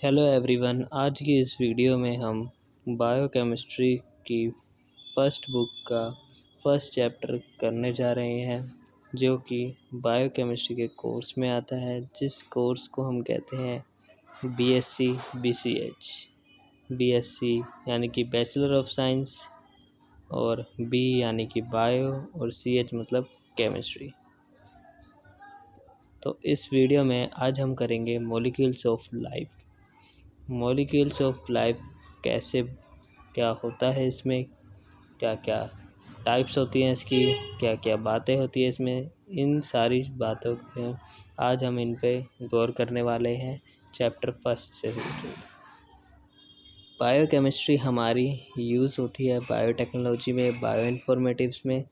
Hello everyone. आज की इस वीडियो में हम बायोकेमिस्ट्री की फर्स्ट बुक का फर्स्ट चैप्टर करने जा रहे हैं, जो कि बायोकेमिस्ट्री के कोर्स में आता है, जिस कोर्स को हम कहते हैं बीएससी बीसीएच। बीएससी यानी कि बैचलर ऑफ साइंस, और बी यानी कि बायो, और सीएच मतलब केमिस्ट्री। तो इस वीडियो में आज हम करेंगे molecules of life. Molecules of life कैसे, क्या होता है इसमें, क्या क्या टाइप्स होती हैं इसकी, क्या क्या बातें होती हैं इसमें, इन सारी बातों पे आज हम इन पे गौर करने वाले हैं चैप्टर फर्स्ट से। बायोकेमिस्ट्री हमारी यूज़ होती है बायोटेक्नोलॉजी में, बायो इन्फॉर्मेटिव्स में,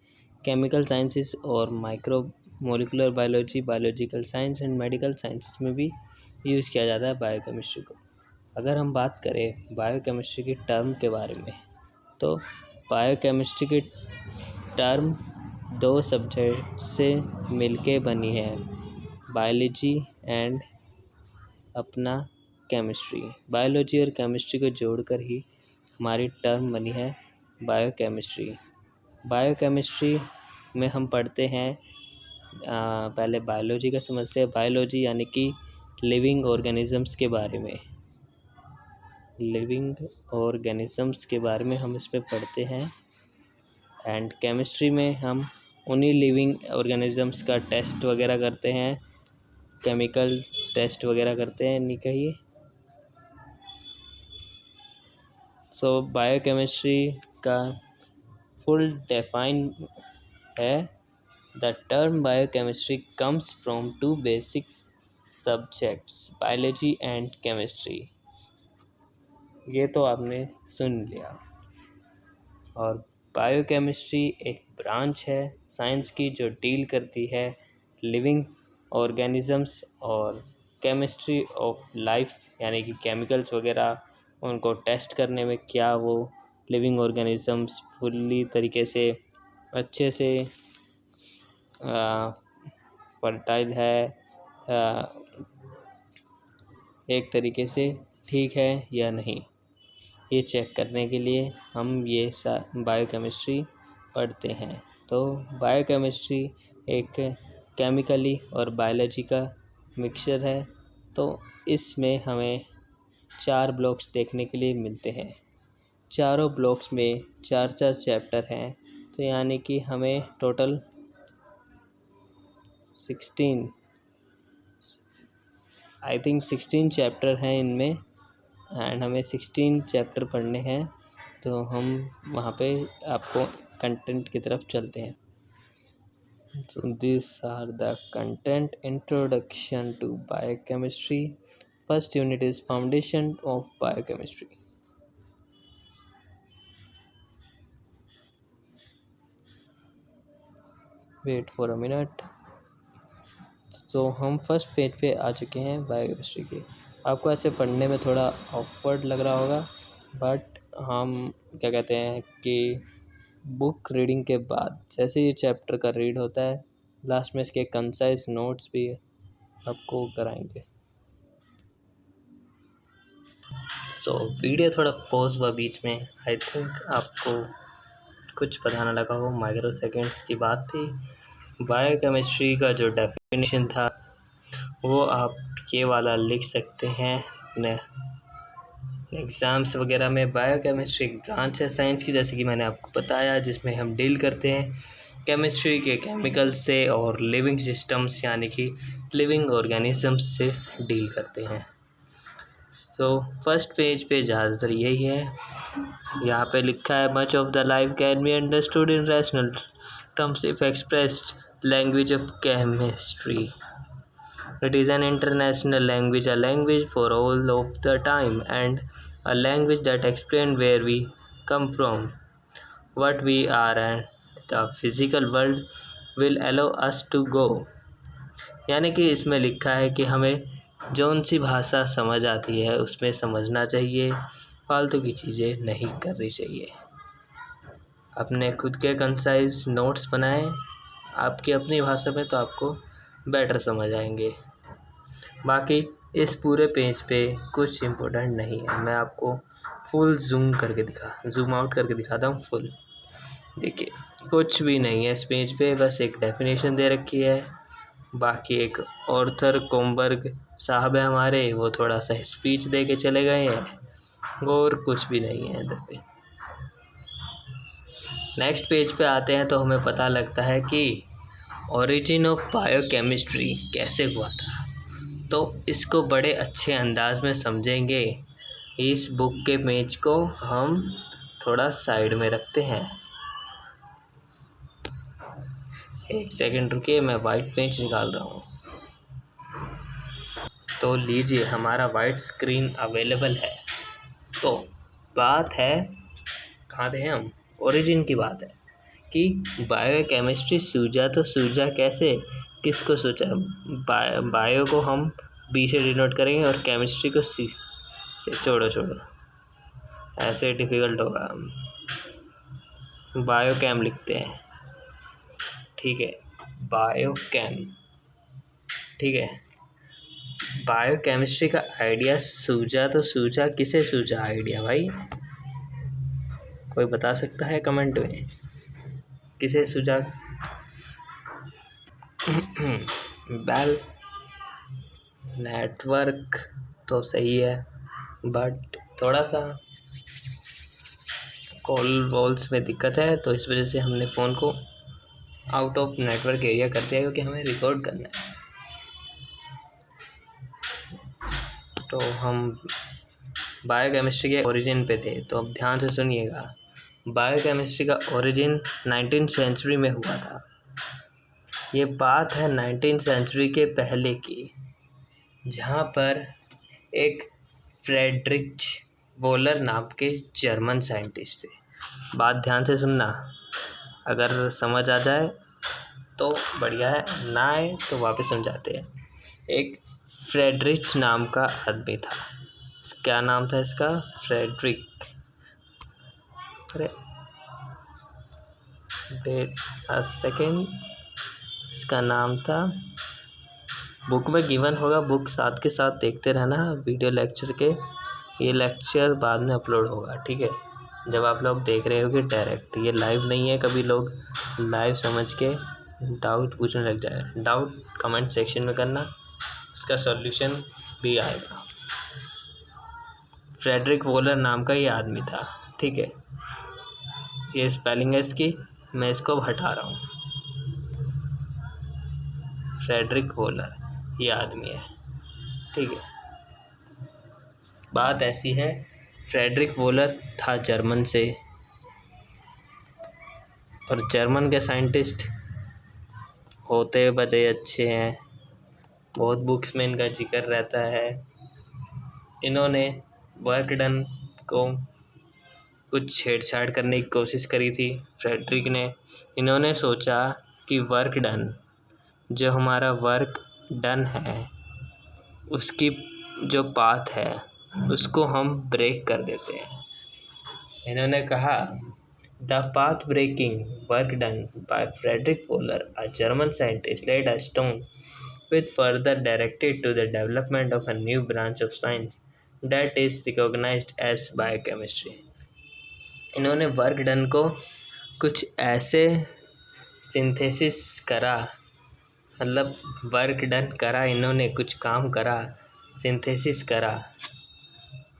केमिकल साइंसेस और micro molecular biology, biological science and medical sciences में भी यूज़ किया जाता है बायोकेमिस्ट्री को। अगर हम बात करें बायोकेमिस्ट्री की टर्म के बारे में, तो बायोकेमिस्ट्री की टर्म दो सब्जेक्ट से मिलके बनी है, बायोलॉजी एंड अपना केमिस्ट्री। बायोलॉजी और केमिस्ट्री को जोड़कर ही हमारी टर्म बनी है बायोकेमिस्ट्री। बायोकेमिस्ट्री में हम पढ़ते हैं, पहले बायोलॉजी का समझते हैं। बायोलॉजी यानी कि लिविंग ऑर्गेनिजम्स के बारे में, लिविंग ऑर्गेनिजम्स के बारे में हम इसमें पढ़ते हैं। एंड केमिस्ट्री में हम उन्हीं लिविंग ऑर्गेनिजम्स का टेस्ट वगैरह करते हैं, केमिकल टेस्ट वगैरह करते हैं इन्हीं का ही। सो बायोकेमिस्ट्री का फुल डिफाइन है, the term biochemistry comes from two basic subjects, biology and chemistry. ये तो आपने सुन लिया। और बायोकेमिस्ट्री एक ब्रांच है साइंस की जो डील करती है लिविंग ऑर्गेनिजम्स और केमिस्ट्री ऑफ लाइफ, यानी कि केमिकल्स वगैरह उनको टेस्ट करने में, क्या वो लिविंग ऑर्गेनिजम्स फुल्ली तरीके से अच्छे से फर्टाइल है, एक तरीके से ठीक है या नहीं, ये चेक करने के लिए हम ये बायोकेमिस्ट्री पढ़ते हैं। तो बायोकेमिस्ट्री एक केमिकली और बायोलॉजी का मिक्सचर है। तो इसमें हमें 4 ब्लॉक्स देखने के लिए मिलते हैं। चारों ब्लॉक्स में 4-4 चैप्टर हैं, तो यानी कि हमें टोटल 16 चैप्टर हैं इनमें, एंड हमें 16 चैप्टर पढ़ने हैं। तो हम वहाँ पे आपको कंटेंट की तरफ चलते हैं। So these are the content. Introduction to biochemistry. First unit is foundation of biochemistry. Wait for a minute. तो हम फर्स्ट पेज पे आ चुके हैं बायोकेमिस्ट्री के। आपको ऐसे पढ़ने में थोड़ा ऑकवर्ड लग रहा होगा, बट हम क्या कहते हैं कि बुक रीडिंग के बाद जैसे ये चैप्टर का रीड होता है, लास्ट में इसके कंसाइज नोट्स भी आपको कराएंगे। सो वीडियो थोड़ा पॉज हुआ बीच में, आई थिंक आपको कुछ पता ना लगा हो, माइक्रो सेकेंड्स की बात थी। बायोकेमिस्ट्री का जो डेफिनेशन था वो आप ये वाला लिख सकते हैं अपने एग्ज़ाम्स वगैरह में। बायोकेमिस्ट्री एक ब्रांच है साइंस की, जैसे कि मैंने आपको बताया, जिसमें हम डील करते हैं केमिस्ट्री के केमिकल से और लिविंग सिस्टम्स यानी कि लिविंग ऑर्गेनिजम्स से डील करते हैं। तो फर्स्ट पेज पे ज़्यादातर यही है। यहाँ पे लिखा है much of the life can be understood in rational terms if expressed language of chemistry. It is an international language, a language for all of the time, and a language that explains where we come from, what we are, and the physical world will allow us to go. यानी कि इसमें लिखा है कि हमें जौन सी भाषा समझ आती है उसमें समझना चाहिए, फालतू की चीज़ें नहीं करनी चाहिए। अपने खुद के कंसाइज नोट्स बनाएं आपकी अपनी भाषा में, तो आपको बेटर समझ आएंगे। बाकी इस पूरे पेज पे कुछ इम्पोर्टेंट नहीं है। मैं आपको फुल जूम आउट करके दिखाता हूँ फुल। देखिए कुछ भी नहीं है इस पेज पे, बस एक डेफिनेशन दे रखी है। बाकी एक ऑर्थर कोमबर्ग साहब है हमारे, वो थोड़ा सा स्पीच दे के चले गए हैं और कुछ भी नहीं है इधर पे। नेक्स्ट पेज पे आते हैं तो हमें पता लगता है कि ओरिजिन ऑफ बायोकेमिस्ट्री कैसे हुआ था। तो इसको बड़े अच्छे अंदाज में समझेंगे। इस बुक के पेज को हम थोड़ा साइड में रखते हैं। एक सेकंड रुकिए, मैं वाइट पेज निकाल रहा हूँ। तो लीजिए हमारा वाइट स्क्रीन अवेलेबल है। तो बात है, कहाँ थे हम? ओरिजिन की बात है कि बायोकेमिस्ट्री सूझा तो सूझा कैसे, किसको सोचा? बायो को हम बी से डिनोट करेंगे और केमिस्ट्री को सी से। छोड़ो ऐसे डिफ़िकल्ट होगा, बायोकेम लिखते हैं, ठीक है? बायोकेम, ठीक है। बायोकेमिस्ट्री का आइडिया सूझा तो सूझा, किसे सूझा आइडिया भाई? कोई बता सकता है कमेंट में किसे सूझा? बेल नेटवर्क तो सही है, बट थोड़ा सा कॉल वॉल्स में दिक्कत है, तो इस वजह से हमने फ़ोन को आउट ऑफ नेटवर्क एरिया कर दिया, क्योंकि हमें रिकॉर्ड करना है। तो हम बायोकेमिस्ट्री के ओरिजिन पे थे, तो अब ध्यान से सुनिएगा। बायोकेमिस्ट्री का ओरिजिन 19th सेंचुरी में हुआ था। ये बात है 19th सेंचुरी के पहले की, जहाँ पर एक फ्रेडरिच वोलर नाम के जर्मन साइंटिस्ट थे। बात ध्यान से सुनना, अगर समझ आ जाए तो बढ़िया है, ना आए तो वापस समझाते हैं। एक फ्रेडरिच नाम का आदमी था। क्या नाम था इसका? फ्रेडरिक। अरे वेट अ सेकेंड, इसका नाम था, बुक में गिवन होगा, बुक साथ के साथ देखते रहना वीडियो लेक्चर के। ये लेक्चर बाद में अपलोड होगा, ठीक है? जब आप लोग देख रहे होगे डायरेक्ट, ये लाइव नहीं है। कभी लोग लाइव समझ के डाउट पूछने लग जाए, डाउट कमेंट सेक्शन में करना, उसका सॉल्यूशन भी आएगा। फ्रेडरिक वोलर नाम का ये आदमी था, ठीक है? ये स्पेलिंग है इसकी, मैं इसको हटा रहा हूँ। फ्रेडरिक वोलर ये आदमी है, ठीक है? बात ऐसी है, फ्रेडरिक वोलर था जर्मन से, और जर्मन के साइंटिस्ट होते बड़े अच्छे हैं, बहुत बुक्स में इनका जिक्र रहता है। इन्होंने वर्क डन को कुछ छेड़छाड़ करने की कोशिश करी थी फ्रेडरिक ने। इन्होंने सोचा कि वर्क डन, जो हमारा वर्क डन है, उसकी जो पाथ है उसको हम ब्रेक कर देते हैं। इन्होंने कहा, the path breaking work done by Friedrich Wohler, a German scientist, laid a stone with further directed to the development of a new branch of science that is recognized as biochemistry। इन्होंने work done को कुछ ऐसे synthesis करा, मतलब work done करा, इन्होंने कुछ काम करा, सिंथेसिस करा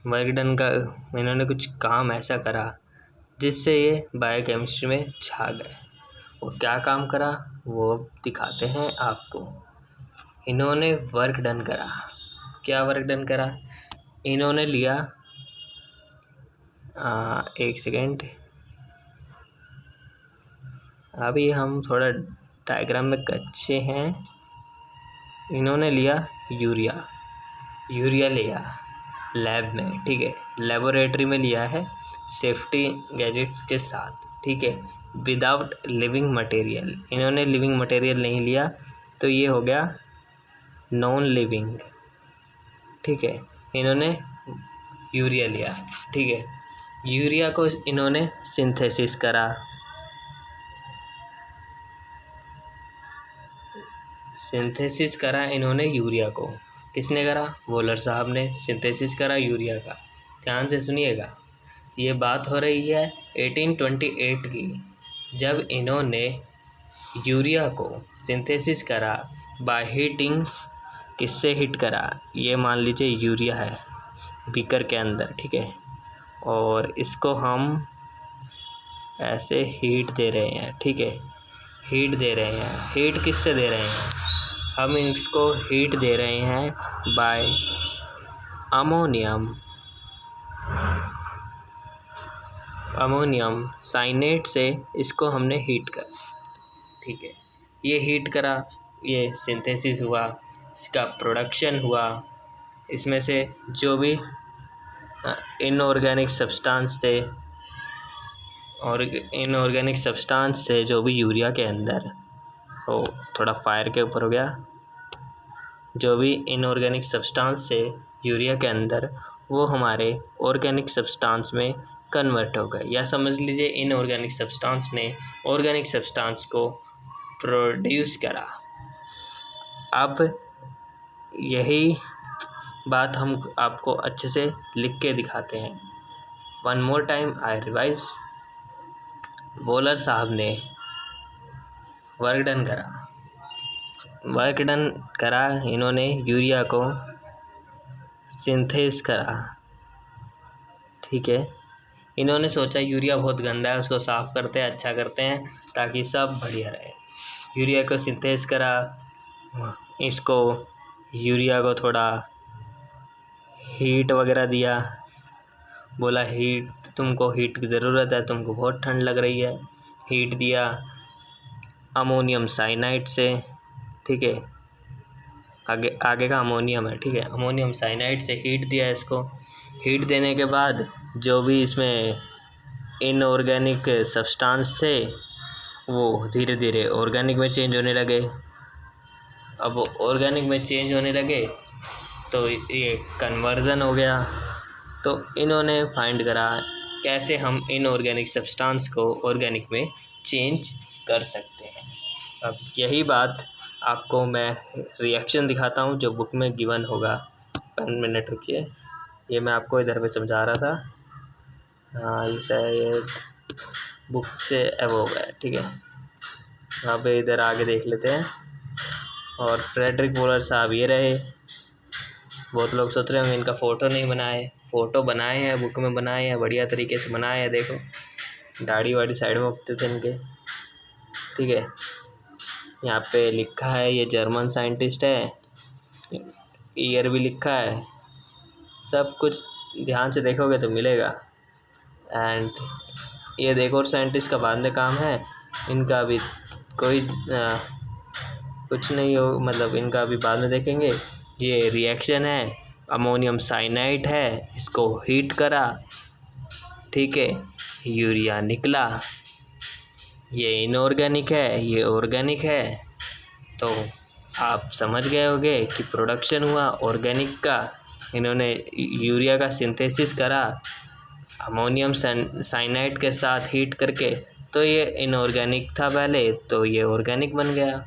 वर्क डन का, इन्होंने कुछ काम ऐसा करा जिससे ये बायोकेमिस्ट्री में छा गए। वो क्या काम करा वो दिखाते हैं आपको। इन्होंने वर्क डन करा, क्या वर्क डन करा? इन्होंने लिया, एक सेकेंड, अभी हम थोड़ा डायग्राम में कच्चे हैं। इन्होंने लिया यूरिया लिया लैब में, ठीक है? लेबोरेटरी में लिया है सेफ्टी गैजेट्स के साथ, ठीक है? विदाउट लिविंग मटेरियल, इन्होंने लिविंग मटेरियल नहीं लिया, तो ये हो गया नॉन लिविंग, ठीक है? इन्होंने यूरिया लिया, ठीक है? यूरिया को इन्होंने सिंथेसिस करा, इन्होंने यूरिया को, किसने करा? वॉलर साहब ने सिंथेसिस करा यूरिया का। ध्यान से सुनिएगा, ये बात हो रही है 1828 की, जब इन्होंने यूरिया को सिंथेसिस करा बाय हीटिंग। किससे हीट करा? ये मान लीजिए यूरिया है बीकर के अंदर, ठीक है, और इसको हम ऐसे हीट दे रहे हैं, ठीक है, हीट दे रहे हैं। हीट किससे दे रहे हैं? हम इसको हीट दे रहे हैं बाय अमोनियम साइनेट से इसको हमने हीट करा, ठीक है। ये हीट करा, ये सिंथेसिस हुआ, इसका प्रोडक्शन हुआ। इसमें से जो भी इनऑर्गेनिक सब्सटेंस थे और इनऑर्गेनिक सब्सटेंस थे जो भी यूरिया के अंदर, ओ थोड़ा फायर के ऊपर हो गया, जो भी इनऑर्गेनिक सब्सटेंस थे यूरिया के अंदर वो हमारे ऑर्गेनिक सब्सटेंस में कन्वर्ट हो गए, या समझ लीजिए इनऑर्गेनिक सब्सटेंस ने ऑर्गेनिक सब्सटेंस को प्रोड्यूस करा। अब यही बात हम आपको अच्छे से लिख के दिखाते हैं। One more time I revise. Waller साहब ने वर्क डन करा, इन्होंने यूरिया को सिंथेस करा, ठीक है। इन्होंने सोचा यूरिया बहुत गंदा है, उसको साफ़ करते हैं, अच्छा करते हैं ताकि सब बढ़िया रहे। यूरिया को सिंथेस करा, इसको यूरिया को थोड़ा हीट वगैरह दिया, बोला तुमको हीट की ज़रूरत है, तुमको बहुत ठंड लग रही है, हीट दिया अमोनियम साइनाइड से, ठीक है, आगे का अमोनियम है, ठीक है, अमोनियम साइनाइड से हीट दिया इसको। हीट देने के बाद जो भी इसमें इनऑर्गेनिक सब्सटेंस थे वो धीरे धीरे ऑर्गेनिक में चेंज होने लगे। अब ऑर्गेनिक में चेंज होने लगे तो ये कन्वर्जन हो गया। तो इन्होंने फाइंड करा कैसे हम इनऑर्गेनिक सब्सटेंस को ऑर्गेनिक में चेंज कर सकते हैं। अब यही बात आपको मैं रिएक्शन दिखाता हूँ जो बुक में गिवन होगा। 1 मिनट रुकिए, ये मैं आपको इधर पे समझा रहा था। हाँ, ये शायद बुक से अब हो गया, ठीक है। यहाँ पे इधर आगे देख लेते हैं। और फ्रेडरिक वॉलर साहब ये रहे। बहुत लोग सोच रहे होंगे इनका फ़ोटो नहीं बनाए, फ़ोटो बनाए हैं, बुक में बनाए हैं, बढ़िया तरीके से बनाए हैं। देखो दाढ़ी वाड़ी साइड में उगते थे इनके, ठीक है। यहाँ पे लिखा है ये जर्मन साइंटिस्ट है, ईयर भी लिखा है, सब कुछ ध्यान से देखोगे तो मिलेगा। एंड ये देखो और साइंटिस्ट का बाद में काम है, इनका अभी कोई कुछ नहीं हो, मतलब इनका अभी बाद में देखेंगे। ये रिएक्शन है, अमोनियम साइनाइड है, इसको हीट करा, ठीक है, यूरिया निकला। ये इनऑर्गेनिक है, ये ऑर्गेनिक है। तो आप समझ गए होंगे कि प्रोडक्शन हुआ ऑर्गेनिक का, इन्होंने यूरिया का सिंथेसिस करा अमोनियम साइनाइड के साथ हीट करके, तो ये इनऑर्गेनिक था पहले, तो ये ऑर्गेनिक बन गया।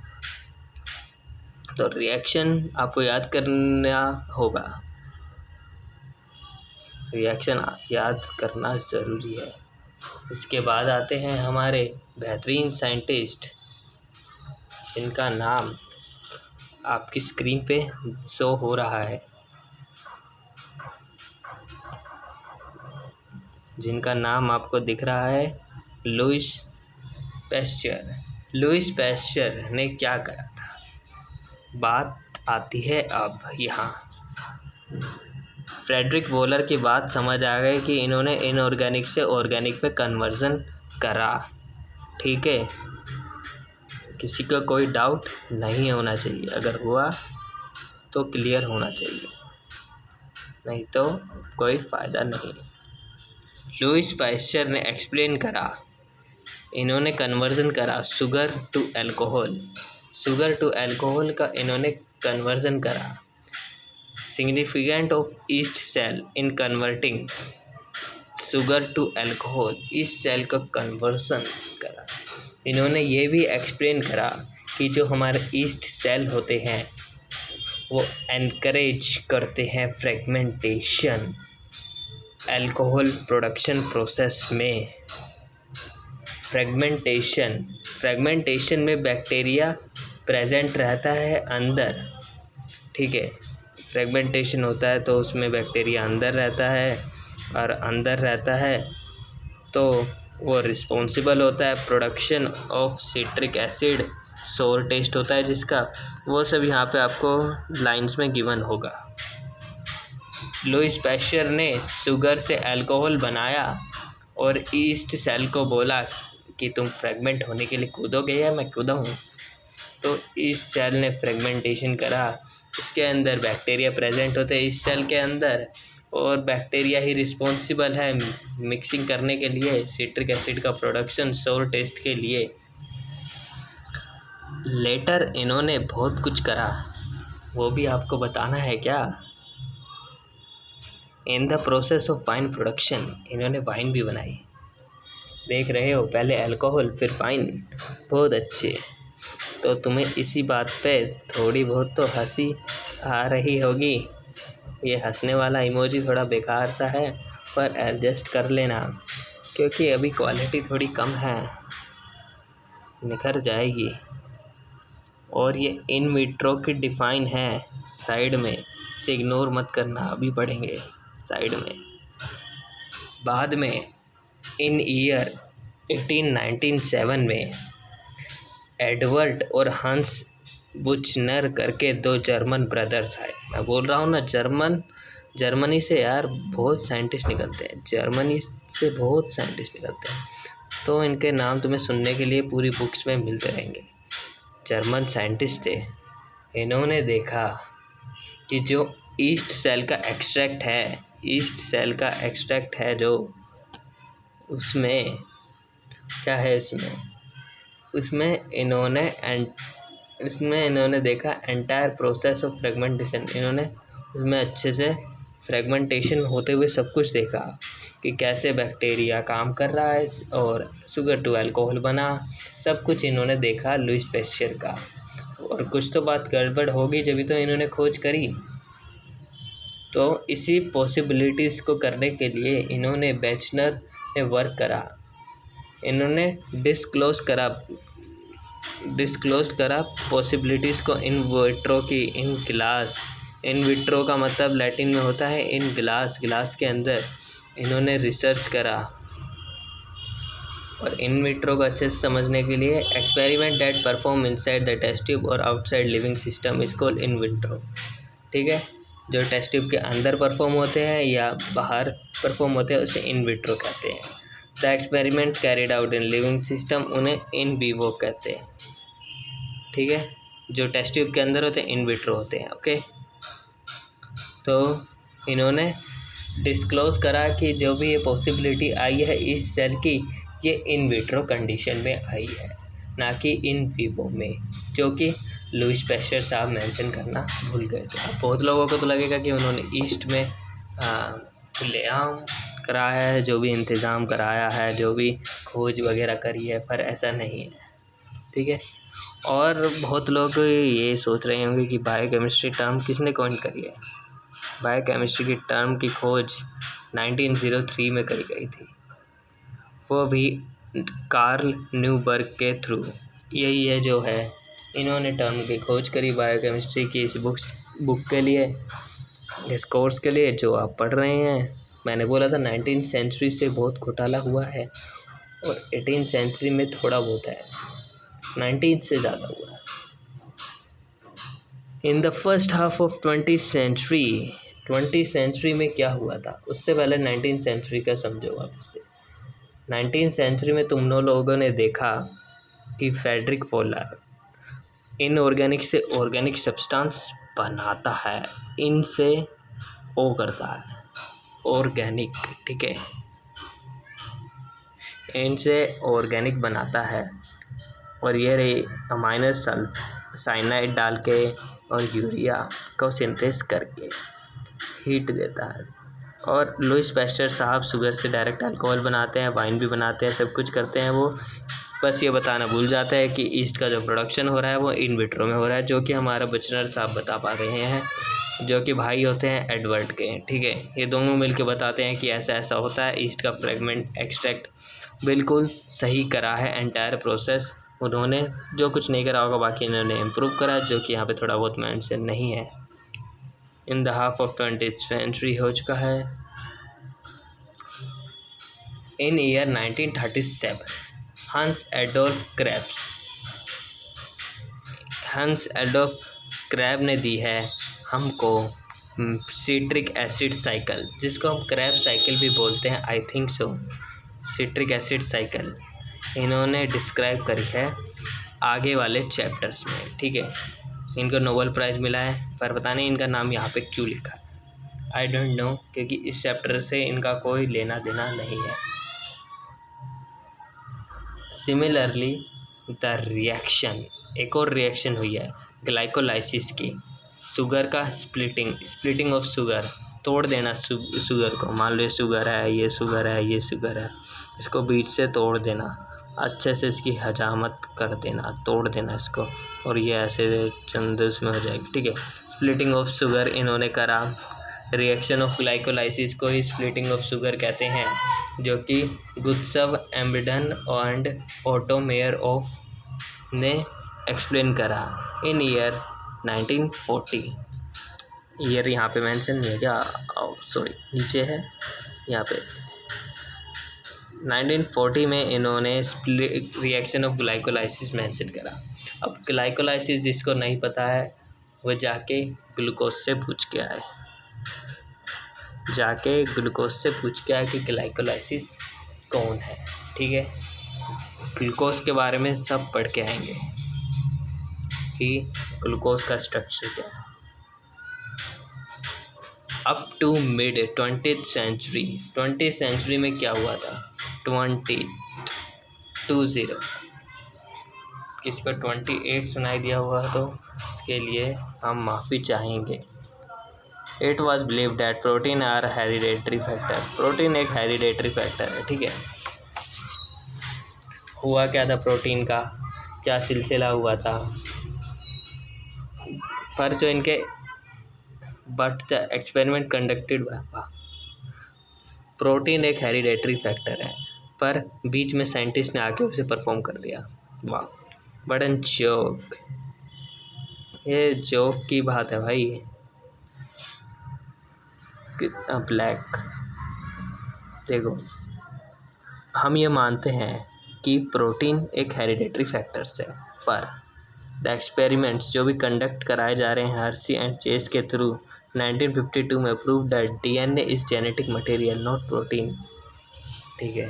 तो रिएक्शन आपको याद करना होगा, रिएक्शन याद करना ज़रूरी है। इसके बाद आते हैं हमारे बेहतरीन साइंटिस्ट, जिनका नाम आपकी स्क्रीन पे शो हो रहा है, जिनका नाम आपको दिख रहा है लुईस पैस्चर। लुईस पैस्चर ने क्या करा था, बात आती है अब यहाँ। फ्रेडरिक वॉलर की बात समझ आ गई कि इन्होंने इनऑर्गेनिक से ऑर्गेनिक में कन्वर्जन करा, ठीक है। किसी का कोई डाउट नहीं होना चाहिए, अगर हुआ तो क्लियर होना चाहिए, नहीं तो कोई फ़ायदा नहीं। लुईस पैस्चर ने एक्सप्लेन करा, इन्होंने कन्वर्जन करा sugar to alcohol, sugar to alcohol का इन्होंने कन्वर्जन करा। Significant of yeast cell in converting sugar to alcohol, इस सेल का कन्वर्सन करा। इन्होंने ये भी एक्सप्लेन करा कि जो हमारे ईस्ट सेल होते हैं वो एनकरेज करते हैं फ्रेगमेंटेशन अल्कोहल प्रोडक्शन प्रोसेस में। फ्रेगमेंटेशन में बैक्टीरिया प्रेजेंट रहता है अंदर, ठीक है। फ्रेगमेंटेशन होता है तो उसमें बैक्टीरिया अंदर रहता है, और अंदर रहता है तो वो रिस्पॉन्सिबल होता है प्रोडक्शन ऑफ सिट्रिक एसिड, सोर टेस्ट होता है जिसका, वो सब यहाँ पे आपको लाइंस में गिवन होगा। लुईस पैस्चर ने शुगर से अल्कोहल बनाया और ईस्ट सेल को बोला कि तुम फ्रेगमेंट होने के लिए कूदोगे, या मैं कूदा हूँ। तो ईस्ट सेल ने फ्रेगमेंटेशन करा, इसके अंदर बैक्टीरिया प्रेजेंट होते हैं इस सेल के अंदर, और बैक्टीरिया ही रिस्पॉन्सिबल है मिक्सिंग करने के लिए, सिट्रिक एसिड का प्रोडक्शन सोर टेस्ट के लिए। लेटर इन्होंने बहुत कुछ करा, वो भी आपको बताना है क्या। In the process of wine production, इन्होंने वाइन भी बनाई। देख रहे हो, पहले अल्कोहल फिर वाइन, बहुत अच्छे। तो तुम्हें इसी बात पे थोड़ी बहुत तो हंसी आ रही होगी। ये हंसने वाला इमोजी थोड़ा बेकार सा है, पर एडजस्ट कर लेना, क्योंकि अभी क्वालिटी थोड़ी कम है, निखर जाएगी। और ये इन विट्रो की डिफाइन है, साइड में से इग्नोर मत करना, अभी पढ़ेंगे साइड में। बाद में इन ईयर 1897 में एडवर्ड और हंस बुचनर करके दो जर्मन ब्रदर्स आए। मैं बोल रहा हूँ ना, जर्मनी से यार बहुत साइंटिस्ट निकलते हैं, जर्मनी से बहुत साइंटिस्ट निकलते हैं। तो इनके नाम तुम्हें सुनने के लिए पूरी बुक्स में मिलते रहेंगे। जर्मन साइंटिस्ट थे, इन्होंने देखा कि जो ईस्ट सेल का एक्सट्रैक्ट है जो, उसमें क्या है, उसमें इन्होंने देखा एंटायर प्रोसेस ऑफ फ्रेगमेंटेशन। इन्होंने उसमें अच्छे से फ्रेगमेंटेशन होते हुए सब कुछ देखा कि कैसे बैक्टीरिया काम कर रहा है और शुगर टू अल्कोहल बना, सब कुछ इन्होंने देखा लुईस पैस्चर का। और कुछ तो बात गड़बड़ होगी, जब भी तो इन्होंने खोज करी। तो इसी पॉसिबिलिटीज़ को करने के लिए इन्होंने बैचलर ने वर्क करा। इन्होंने डिस्क्लोज करा पॉसिबिलिटीज़ को इन विट्रो की, इन विट्रो का मतलब लैटिन में होता है इन गिलास के अंदर इन्होंने रिसर्च करा। और इन विट्रो को अच्छे से समझने के लिए experiment that perform inside the test tube और outside living system is called in vitro, ठीक है। जो टेस्ट ट्यूब के अंदर परफॉर्म होते हैं या बाहर परफॉर्म होते हैं उसे इन विट्रो कहते हैं। The experiment carried out in living system उन्हें इन विवो कहते हैं, ठीक है। जो टेस्ट ट्यूब के अंदर होते हैं इन विट्रो होते हैं, ओके। तो इन्होंने डिस्क्लोज करा कि जो भी ये पॉसिबिलिटी आई है इस सेल की, ये इन विट्रो कंडीशन में आई है, ना कि इन विवो में, जो कि लुईस पैस्चर साहब मेंशन करना भूल गए थे। अब बहुत लोगों को तो लगेगा कि उन्होंने ईस्ट में खुलेआम कराया है, जो भी इंतज़ाम कराया है, जो भी खोज वगैरह करी है, पर ऐसा नहीं है, ठीक है। और बहुत लोग ये सोच रहे होंगे कि बायोकेमिस्ट्री टर्म किसने कॉइन करी है। बायोकेमिस्ट्री की टर्म की खोज 1903 में करी गई थी, वो भी कार्ल न्यूबर्ग के थ्रू। यही है जो है, इन्होंने टर्म की खोज करी बायोकेमिस्ट्री की इस बुक के लिए, इस कोर्स के लिए जो आप पढ़ रहे हैं। मैंने बोला था 19वीं सेंचुरी से बहुत घोटाला हुआ है और 18वीं सेंचुरी में थोड़ा बहुत है, 19 से ज़्यादा हुआ है। In the first half of 20वीं सेंचुरी में क्या हुआ था, उससे पहले 19वीं सेंचुरी का समझो आप इससे। 19वीं सेंचुरी में तुम लोगों ने देखा कि फ्रेडरिक फॉलर इनऑर्गेनिक से ऑर्गेनिक सब्सटेंस बनाता है, इनसे ओ करता है ऑर्गेनिक, ठीक है। इनसे ऑर्गेनिक बनाता है और ये अमाइनो साइनाइड डाल के और यूरिया को सिंथेसिस करके हीट देता है। और लुईस पैस्चर साहब शुगर से डायरेक्ट अल्कोहल बनाते हैं, वाइन भी बनाते हैं, सब कुछ करते हैं वो, बस ये बताना भूल जाता है कि ईस्ट का जो प्रोडक्शन हो रहा है वो इन विट्रो में हो रहा है, जो कि हमारा बचनर साहब बता पा रहे हैं, जो कि भाई होते हैं एडवर्ड के। ठीक है, ये दोनों मिलके बताते हैं कि ऐसा ऐसा होता है। ईस्ट का फ्रेगमेंट एक्सट्रैक्ट बिल्कुल सही करा है एंटायर प्रोसेस उन्होंने, जो कुछ नहीं करा होगा बाकी इन्होंने इम्प्रूव करा, जो कि यहाँ पे थोड़ा बहुत मेंशन नहीं है। In the half of 20th century हो चुका है। इन ईयर 1937 हंस एडोल्फ क्रैब ने दी है हमको सिट्रिक एसिड साइकिल, जिसको हम क्रैब साइकिल भी बोलते हैं, I think so. Citric acid cycle इन्होंने डिस्क्राइब करी है आगे वाले चैप्टर्स में। ठीक है, इनको नोबेल प्राइज़ मिला है, पर पता नहीं इनका नाम यहाँ पे क्यों लिखा है, आई डोंट नो, क्योंकि इस चैप्टर से इनका कोई लेना देना नहीं है। सिमिलरली द रिएक्शन, एक और रिएक्शन हुई है ग्लाइकोलाइसिस की, शुगर का स्प्लिटिंग ऑफ शुगर, तोड़ देना शुगर को। मान लो शुगर है, ये शुगर है, ये शुगर है, इसको बीच से तोड़ देना, अच्छे से इसकी हजामत कर देना, तोड़ देना इसको, और ये ऐसे चंद उसमें हो जाएगी। ठीक है, स्प्लिटिंग ऑफ शुगर इन्होंने करा। रिएक्शन ऑफ ग्लाइकोलाइसिस को ही स्प्लिटिंग ऑफ शुगर कहते हैं, जो कि गुत्सव एम्बिडन एंड ऑटो मेयर ऑफ ने एक्सप्लेन करा इन ईयर 1940। ईयर यहाँ पे मेंशन नहीं है क्या, सॉरी नीचे है यहाँ पे। 1940 में इन्होंने रिएक्शन ऑफ ग्लाइकोलाइसिस मेंशन करा। अब ग्लाइकोलाइसिस जिसको नहीं पता है वो जाके ग्लूकोज से पूछ के आए, कि ग्लाइकोलाइसिस कौन है। ठीक है, ग्लूकोज के बारे में सब पढ़ के आएंगे कि ग्लूकोज का स्ट्रक्चर क्या है। Up to mid 20th century में क्या हुआ था, 20 किसी को 28 सुनाई दिया हुआ तो इसके लिए हम माफ़ी चाहेंगे। It was believe that protein are hereditary factor, protein एक हेरिडेटरी फैक्टर है। ठीक है, हुआ क्या था, प्रोटीन का क्या सिलसिला हुआ था, पर जो इनके but the experiment conducted, protein एक हेरिडेटरी फैक्टर है, पर बीच में साइंटिस्ट ने आके उसे परफॉर्म कर दिया। वाह, बड़ा जोक, ये जोक की बात है भाई। कितना ब्लैक, देखो हम ये मानते हैं कि प्रोटीन एक हेरिडेटरी फैक्टर्स है, पर द एक्सपेरिमेंट्स जो भी कंडक्ट कराए जा रहे हैं हर्शी एंड चेज के थ्रू 1952 में prove that DNA is genetic material not protein. ठीक है,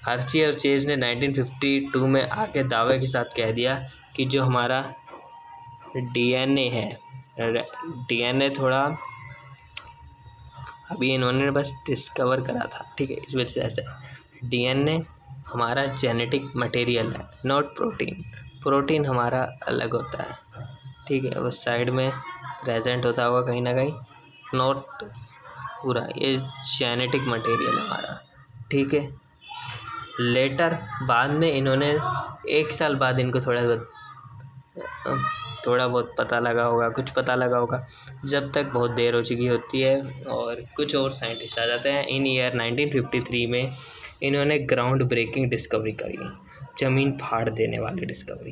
हर्शी और चेज ने 1952 में आके दावे के साथ कह दिया कि जो हमारा डीएनए है, डीएनए थोड़ा अभी इन्होंने बस डिस्कवर करा था। ठीक है, इस वजह से ऐसा डीएनए हमारा जेनेटिक मटेरियल है, नॉट प्रोटीन। प्रोटीन हमारा अलग होता है। ठीक है, वो साइड में प्रेजेंट होता होगा कहीं ना कहीं, नॉट पूरा, ये जेनेटिक मटेरियल हमारा। ठीक है, लेटर बाद में इन्होंने 1 साल बाद इनको थोड़ा बहुत पता लगा होगा, कुछ पता लगा होगा, जब तक बहुत देर हो चुकी होती है और कुछ और साइंटिस्ट आ जाते हैं। इन ईयर 1953 में इन्होंने ग्राउंड ब्रेकिंग डिस्कवरी करी, ज़मीन फाड़ देने वाली डिस्कवरी।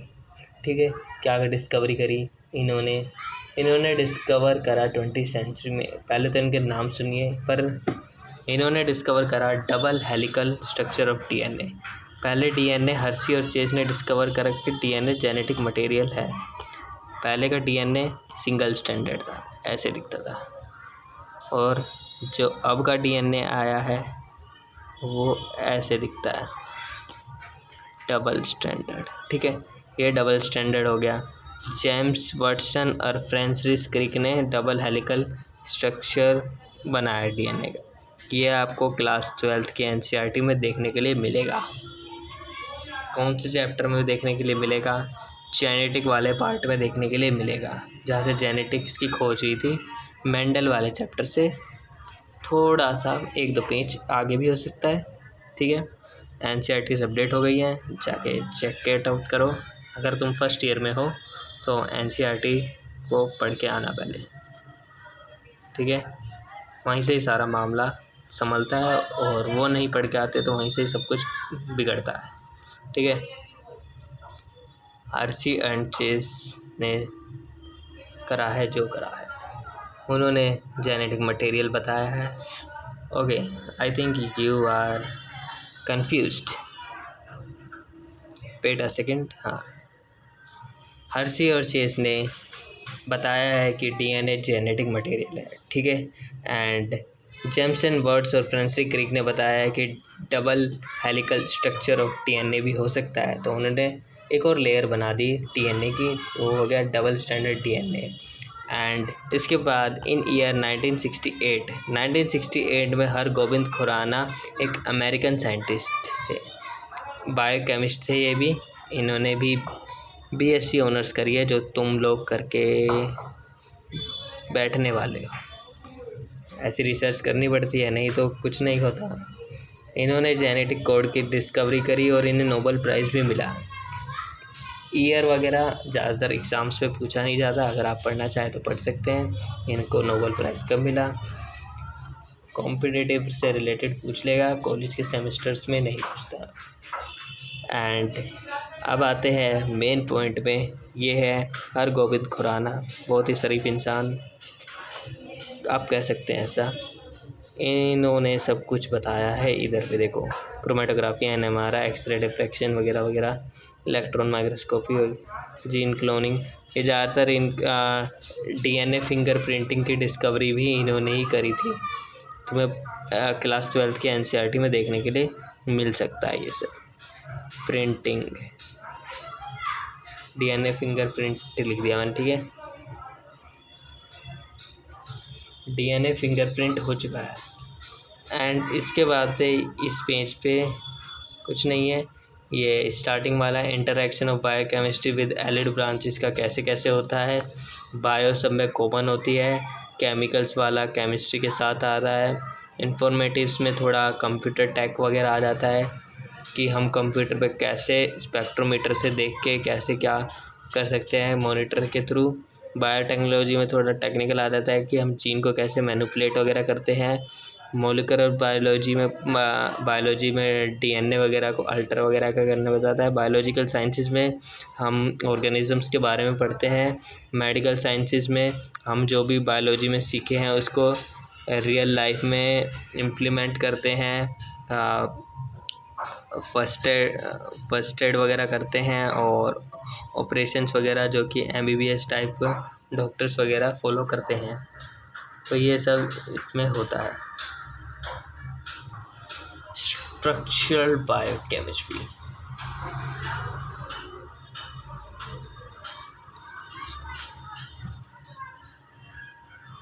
ठीक है, क्या डिस्कवरी करी इन्होंने डिस्कवर करा 20th सेंचुरी में, पहले तो इनके नाम सुनिए, पर इन्होंने डिस्कवर करा double helical structure of DNA. पहले डीएनए हर्शी और चेज ने डिस्कवर करा कि डीएनए जेनेटिक मटेरियल है। पहले का डीएनए सिंगल स्टैंडर्ड था, ऐसे दिखता था, और जो अब का डीएनए आया है वो ऐसे दिखता है, डबल स्टैंडर्ड। ठीक है, ये डबल स्टैंडर्ड हो गया। जेम्स वाटसन और फ्रांसिस क्रिक ने डबल हेलिकल स्ट्रक्चर बनाया डीएनए का। ये आपको क्लास 12th के एनसीईआरटी में देखने के लिए मिलेगा। कौन से चैप्टर में देखने के लिए मिलेगा, जेनेटिक वाले पार्ट में देखने के लिए मिलेगा, जहाँ से जेनेटिक्स की खोज हुई थी। मेंडल वाले चैप्टर से थोड़ा सा 1-2 पेज आगे भी हो सकता है। ठीक है, NCERTs अपडेट हो गई हैं, जाके चेक इट आउट करो। अगर तुम फर्स्ट ईयर में हो तो NCERT को पढ़ के आना पहले, ठीक है। वहीं से ही सारा मामला संभलता है, और वो नहीं पढ़ के आते तो वहीं से ही सब कुछ बिगड़ता है, ठीक है। हर्शी एंड चेस ने करा है जो करा है, उन्होंने जेनेटिक मटेरियल बताया है। Okay, I think you are confused, wait a second. हाँ, हर्शी और चेस ने बताया है कि DNA जेनेटिक मटेरियल है, ठीक है। एंड जेम्सन, वर्ड्स और फ्रांसिस क्रिक ने बताया है कि double helical structure of DNA भी हो सकता है। तो उन्होंने एक और लेयर बना दी DNA की, वो हो गया डबल स्टैंडर्ड DNA। एंड इसके बाद इन ईयर 1968 में हरगोबिंद खुराना एक अमेरिकन साइंटिस्ट थे, बायोकेमिस्ट थे ये भी। इन्होंने भी BSc ऑनर्स करी है, जो तुम लोग करके बैठने वाले हो। ऐसी रिसर्च करनी पड़ती है, नहीं तो कुछ नहीं होता। इन्होंने जेनेटिक कोड की डिस्कवरी करी और इन्हें नोबेल प्राइज़ भी मिला। ईयर वगैरह ज़्यादातर एग्ज़ाम्स पे पूछा नहीं जाता, अगर आप पढ़ना चाहें तो पढ़ सकते हैं। इनको नोबेल प्राइज़ कब मिला, कॉम्पिटिटिव से रिलेटेड पूछ लेगा, कॉलेज के सेमेस्टर्स में नहीं पूछता। एंड अब आते हैं मेन पॉइंट में, ये है हरगोबिंद खुराना, बहुत ही शरीफ इंसान आप कह सकते हैं ऐसा। इन्होंने सब कुछ बताया है, इधर पे देखो, क्रोमेटोग्राफी, NMR, एक्सरे डिफ्रैक्शन वगैरह वगैरह, इलेक्ट्रॉन माइक्रोस्कोपी और जीन क्लोनिंग। ये ज़्यादातर इन DNA फिंगरप्रिंटिंग की डिस्कवरी भी इन्होंने ही करी थी। तुम्हें क्लास 12 के NCERT में देखने के लिए मिल सकता है ये सब। प्रिंटिंग, DNA फिंगरप्रिंट लिख दिया मैंने, ठीक है। DNA फिंगरप्रिंट हो चुका है। एंड इसके बाद से इस पेज पे कुछ नहीं है, ये स्टार्टिंग वाला interaction of biochemistry with allied branches का कैसे कैसे होता है। बायो सब में कॉमन होती है, केमिकल्स वाला केमिस्ट्री के साथ आ रहा है। इंफॉर्मेटिव्स में थोड़ा कंप्यूटर टेक वगैरह आ जाता है, कि हम कंप्यूटर पे कैसे स्पेक्ट्रोमीटर से देख के कैसे क्या कर सकते हैं मॉनिटर के थ्रू। बायोटेक्नोलॉजी में थोड़ा टेक्निकल आ जाता है, कि हम जीन को कैसे मैनिपुलेट वगैरह करते हैं। मोलिकुलर बायोलॉजी में DNA वगैरह को अल्टर वगैरह का करना बताता है। बायोलॉजिकल साइंसेस में हम ऑर्गेनिजम्स के बारे में पढ़ते हैं। मेडिकल साइंसेस में हम जो भी बायोलॉजी में सीखे हैं उसको रियल लाइफ में इम्प्लीमेंट करते हैं, फर्स्ट एड वगैरह करते हैं, और ऑपरेशंस वगैरह जो कि MBBS टाइप डॉक्टर्स वगैरह फॉलो करते हैं। तो ये सब इसमें होता है। स्ट्रक्चरल बायोकेमिस्ट्री,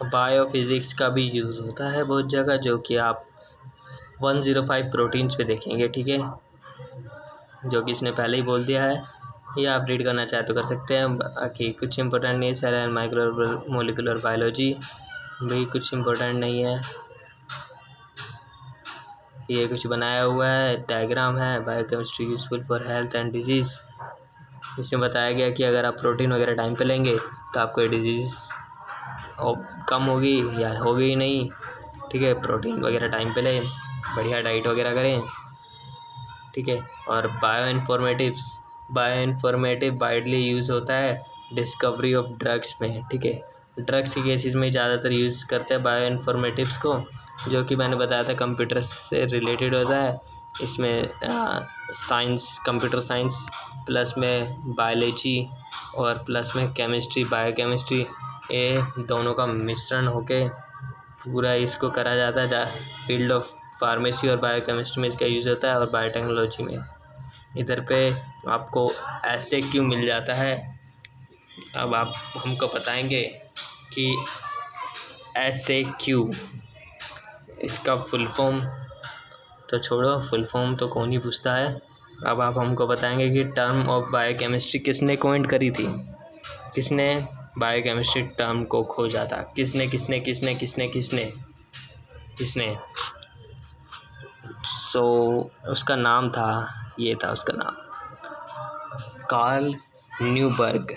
बायोफिज़िक्स का भी यूज़ होता है बहुत जगह, जो कि आप 105 प्रोटीन्स पे देखेंगे, ठीक है, जो कि इसने पहले ही बोल दिया है। ये आप रीड करना चाहे तो कर सकते हैं। बाकी कुछ इंपॉर्टेंट नहीं है। Cell and micro molecular biology भी कुछ इंपॉर्टेंट नहीं है। ये कुछ बनाया हुआ है, डायग्राम है। Biochemistry useful for health and disease. इसमें बताया गया कि अगर आप प्रोटीन वगैरह टाइम पे लेंगे तो आपको डिजीज़ कम होगी या होगी ही नहीं, ठीक है। प्रोटीन वगैरह टाइम पे लें, बढ़िया डाइट वगैरह करें, ठीक है। और बायो इन्फॉर्मेटिव वाइडली यूज़ होता है डिस्कवरी ऑफ ड्रग्स में, ठीक है। ड्रग्स के केसेस में ज़्यादातर यूज़ करते हैं बायो इन्फॉर्मेटिव्स को, जो कि मैंने बताया था कंप्यूटर से रिलेटेड होता है। इसमें कंप्यूटर साइंस प्लस में बायोलॉजी और प्लस में केमिस्ट्री, बायोकेमिस्ट्री, ये दोनों का मिश्रण होके पूरा इसको करा जाता है। फील्ड ऑफ फार्मेसी और बायोकेमिस्ट्री में इसका यूज़ होता है, और बायोटेक्नोलॉजी में। इधर पे आपको SAQ मिल जाता है। अब आप हमको बताएंगे कि SAQ इसका फुल फॉर्म तो छोड़ो, फुल फॉर्म तो कौन ही पूछता है। अब आप हमको बताएंगे कि टर्म ऑफ बायोकेमिस्ट्री किसने कॉइंट करी थी, किसने बायोकेमिस्ट्री टर्म को खोजा था, किसने। सो उसका नाम था, ये था उसका नाम, कार्ल न्यूबर्ग।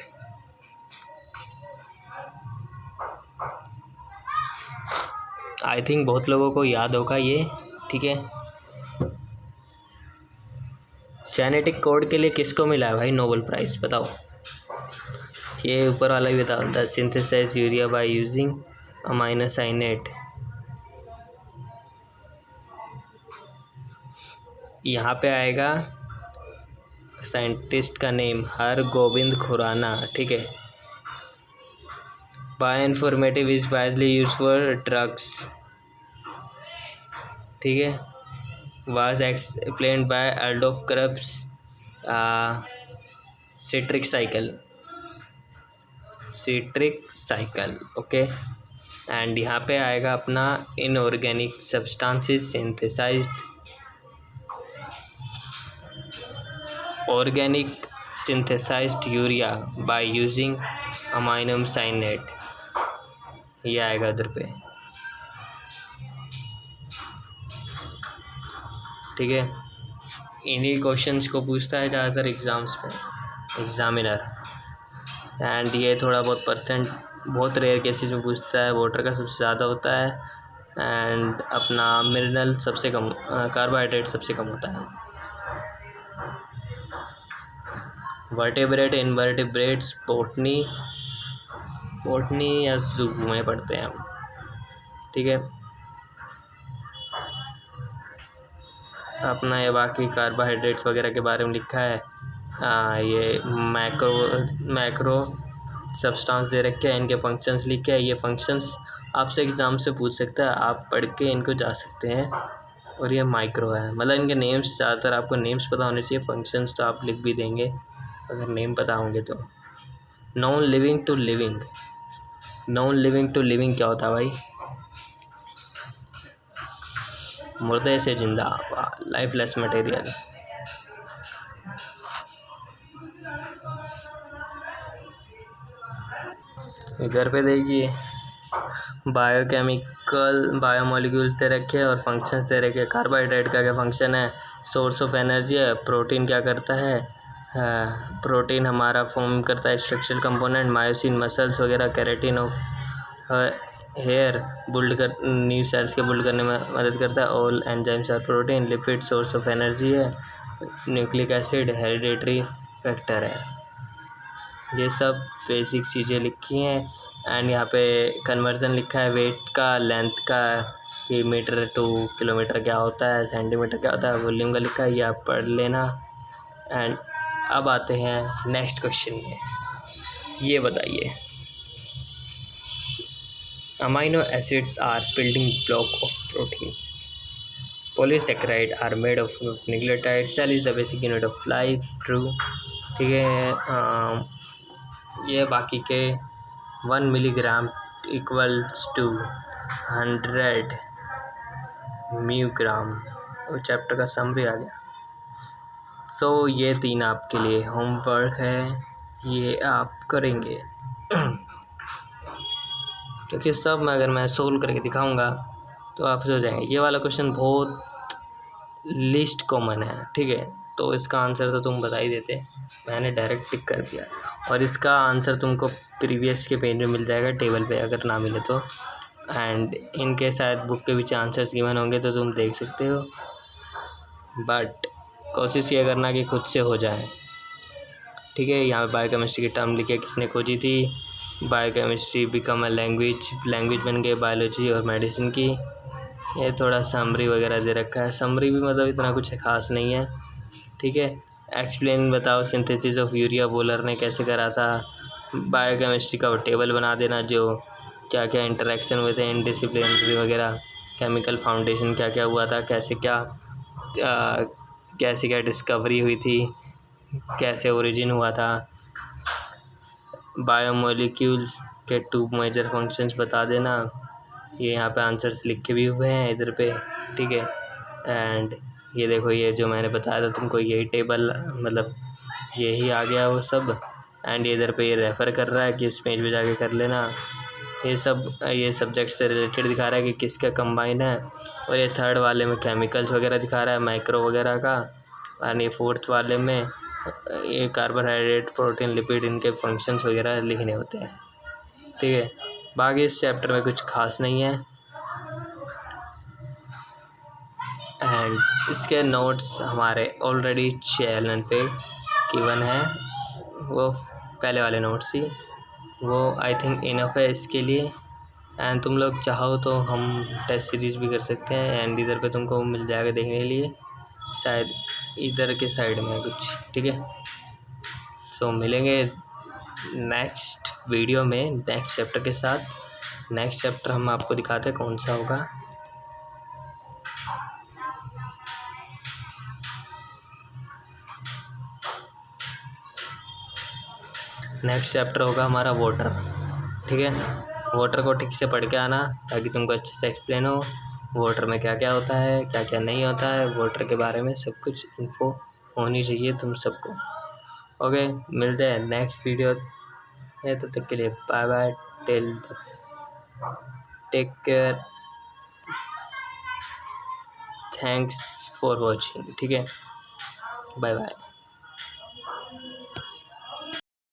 आई थिंक बहुत लोगों को याद होगा ये, ठीक है। जेनेटिक कोड के लिए किसको मिला है भाई नोबेल प्राइज़, बताओ। ये ऊपर वाला भी बताओ, the synthesise urea by using amino cyanate. यहाँ पे आएगा साइंटिस्ट का नेम हरगोविंद खुराना, ठीक है। Bioinformative is widely use for drugs, ठीक है। Was explained by Adolf Krebs citric cycle, okay. And यहाँ पे आएगा अपना inorganic substances synthesised, organic synthesised urea by using amino cyanate, ये आएगा उधर पे, ठीक है। इन्हीं क्वेश्चंस को पूछता है ज़्यादातर एग्ज़ाम्स में एग्जामिनर। एंड ये थोड़ा बहुत परसेंट बहुत रेयर केसेस में पूछता है, वाटर का सबसे ज़्यादा होता है, एंड अपना मिनरल सबसे कम, कार्बोहाइड्रेट सबसे कम होता है। वर्टेब्रेट, इनवर्टेब्रेट्स, बोटनी या जू में पढ़ते हैं हम, ठीक है। अपना ये बाकी कार्बोहाइड्रेट्स वगैरह के बारे में लिखा है। ये मैक्रो सब्सटेंस दे रखे हैं, इनके फंक्शंस लिखे हैं। ये फंक्शंस आपसे एग्ज़ाम से पूछ सकता है, आप पढ़ के इनको जा सकते हैं। और ये माइक्रो है, मतलब इनके नेम्स ज़्यादातर आपको नेम्स पता होने चाहिए, फंक्शंस तो आप लिख भी देंगे अगर नेम पता होंगे तो। नॉन लिविंग टू लिविंग क्या होता है भाई? मुर्दे से जिंदा, लाइफलेस मटेरियल। इधर पे देखिए बायोमोलिक्यूल्स दे रखे और फंक्शंस दे रखे। कार्बोहाइड्रेट का क्या फंक्शन है, सोर्स ऑफ एनर्जी है। प्रोटीन क्या करता है, प्रोटीन हमारा फॉर्म करता है स्ट्रक्चरल कंपोनेंट, मायोसिन मसल्स वगैरह, केराटिन ऑफ हेयर बिल्ड कर न्यू सेल्स के बिल्ड करने में मदद करता है। All enzymes are protein. Lipid source of energy है। न्यूक्लिक एसिड हेरिडेटरी फैक्टर है। ये सब बेसिक चीज़ें लिखी हैं। एंड यहाँ पे कन्वर्जन लिखा है वेट का, लेंथ का, कि मीटर टू किलोमीटर क्या होता है, सेंटीमीटर क्या होता है, वॉल्यूम का लिखा है, ये आप पढ़ लेना। एंड अब आते हैं नेक्स्ट क्वेश्चन में। ये बताइए, amino acids are building block of proteins. Polysaccharide are made of nucleotide. Cell is the basic unit of life. True, ठीक है। ये बाकी के 1 मिलीग्राम इक्वल्स टू 100 म्यूग्राम। और चैप्टर का समरी आ गया। सो ये 3 आपके लिए होमवर्क है, ये आप करेंगे क्योंकि सब में अगर मैं सोल्व करके दिखाऊंगा तो आप हो जाएंगे। ये वाला क्वेश्चन बहुत लीस्ट कॉमन है, ठीक है। तो इसका आंसर तो तुम बता ही देते, मैंने डायरेक्ट टिक कर दिया। और इसका आंसर तुमको प्रीवियस के पेज में मिल जाएगा टेबल पे, अगर ना मिले तो। एंड इनके शायद बुक के पीछे आंसर्स गिवन होंगे तो तुम देख सकते हो, बट कोशिश ये करना कि खुद से हो जाए, ठीक है। यहाँ पे बायोकेमिस्ट्री की टर्म लिखे किसने खोजी थी, बायोकेमिस्ट्री बिकम अ लैंग्वेज बन गए बायोलॉजी और मेडिसिन की। ये थोड़ा समरी वगैरह दे रखा है, समरी भी मतलब इतना कुछ खास नहीं है, ठीक है। एक्सप्लेन बताओ सिंथेसिस ऑफ यूरिया वोलर ने कैसे करा था। बायोकेमिस्ट्री का टेबल बना देना, जो क्या क्या इंटरेक्शन हुए थे इनडिसिप्लिनरी वगैरह, केमिकल फाउंडेशन क्या क्या हुआ था, कैसे क्या डिस्कवरी हुई थी, कैसे ओरिजिन हुआ था। बायोमोलिक्यूल्स के 2 मेजर फंक्शंस बता देना। ये यहाँ पे आंसर्स लिखे भी हुए हैं इधर पे, ठीक है। एंड ये देखो, ये जो मैंने बताया था तुमको, यही टेबल मतलब यही आ गया वो सब। एंड इधर पे ये रेफ़र कर रहा है कि इस पेज पे जाके कर लेना। ये सब्जेक्ट से रिलेटेड दिखा रहा है कि किसका कंबाइन है। और ये थर्ड वाले में केमिकल्स वगैरह दिखा रहा है, माइक्रो वगैरह का। और ये फोर्थ वाले में ये कार्बोहाइड्रेट, प्रोटीन, लिपिड, इनके फंक्शंस वगैरह लिखने होते हैं। ठीक है, बाकी इस चैप्टर में कुछ खास नहीं है। एंड इसके नोट्स हमारे ऑलरेडी चैनल पे गिवन है, वो पहले वाले नोट्स ही, वो आई थिंक इनफ है इसके लिए। एंड तुम लोग चाहो तो हम टेस्ट सीरीज भी कर सकते हैं। एंड इधर पे तुमको मिल जाएगा देखने के लिए, शायद इधर के साइड में कुछ। ठीक है, सो मिलेंगे नेक्स्ट वीडियो में नेक्स्ट चैप्टर के साथ। नेक्स्ट चैप्टर हम आपको दिखाते हैं कौन सा होगा। नेक्स्ट चैप्टर होगा हमारा वाटर। ठीक है, वाटर को ठीक से पढ़ के आना ताकि तुमको अच्छे से एक्सप्लेन हो वाटर में क्या क्या होता है, क्या क्या नहीं होता है। वाटर के बारे में सब कुछ इन्फो होनी चाहिए तुम सबको। ओके, मिलते हैं नेक्स्ट वीडियो में, तब तक के लिए bye bye, take care, thanks for watching. ठीक है, बाय बाय।